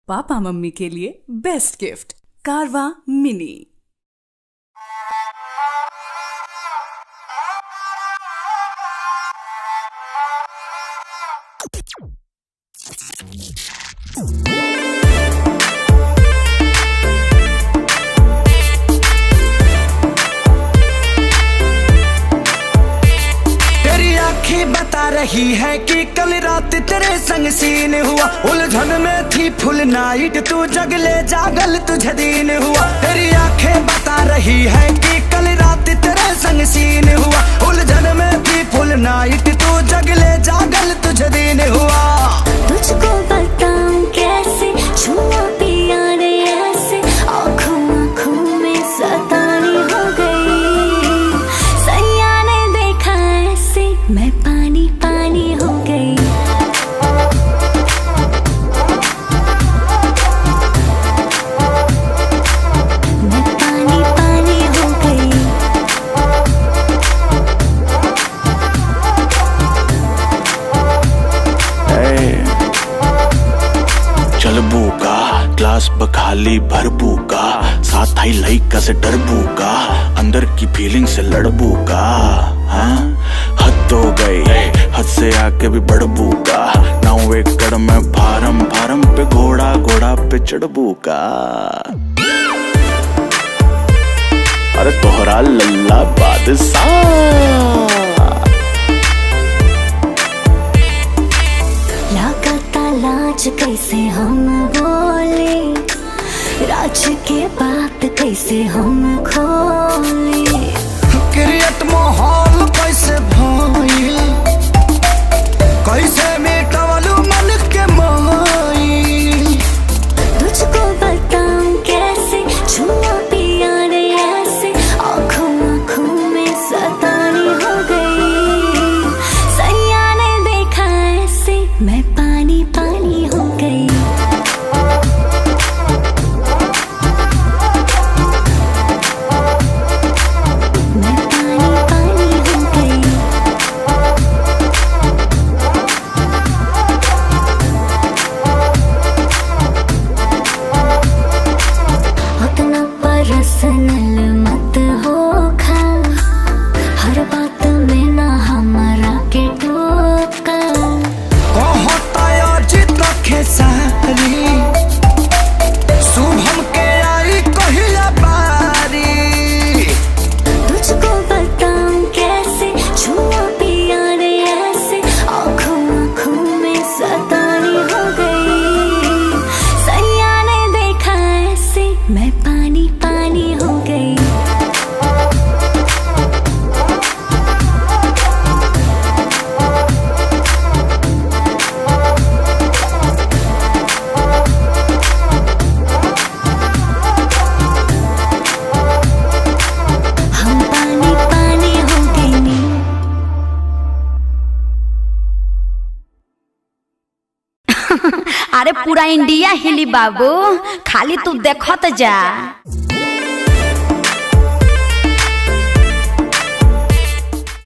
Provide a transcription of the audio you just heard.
Papa mummy के लिए best gift कारवा मिनी। बता रही है कि कल रात तेरे संग सीन हुआ, उलझन में थी फुल नाइट, तू जगले जागल तुझे दिन हुआ। तेरी आंखें बता रही है कि कल रात तेरे संग सीन हुआ, उलझन में थी फुल नाइट, तू जगले जागल तुझे दिन हुआ। तुझको बताऊं कैसे छुआ पिया रे ऐसे, आँखों आँखों में सतानी हो गई। सैया ने देखा ऐसे मैं पानी पानी हो गई। मैं पानी पानी हो गई। चलबू का ग्लास बखाली भरबू का, साथ आई लइका से डरबू का, अंदर की फीलिंग से लड़बू का। हाँ हद हो गई, हद से आके भी बढ़बू का, 9 एकड़ में फारम फारम पे घोड़ा घोड़ा पे चढ़बू का। अरे तोहरा लल्ला बादशाह, लाज कैसे हम बोले, राज के बात कैसे हम खोले। क्रिएट माहौल कैसे भइल, कैसे मिटवलू मन के माइल। तुझको बताऊं कैसे छुआ पिया रे ऐसे, आँखों आँखों में सतानी हो गई। सैया ने देखा ऐसे मैं पानी पानी हो गई। मैं पानी पानी हो गई। उतना पर्सनल मत होखा, हर बात में ना हमारा के टोका। सारी शुभम के आई कहिया बारी। तुझको बताऊं कैसे छुआ पिया रे ऐसे, आँखों आँखों में सतानी हो गई। सैया ने देखा ऐसे मैं पानी पानी हो गई। अरे पूरा इंडिया हिली बाबू, खाली तू देखत जा।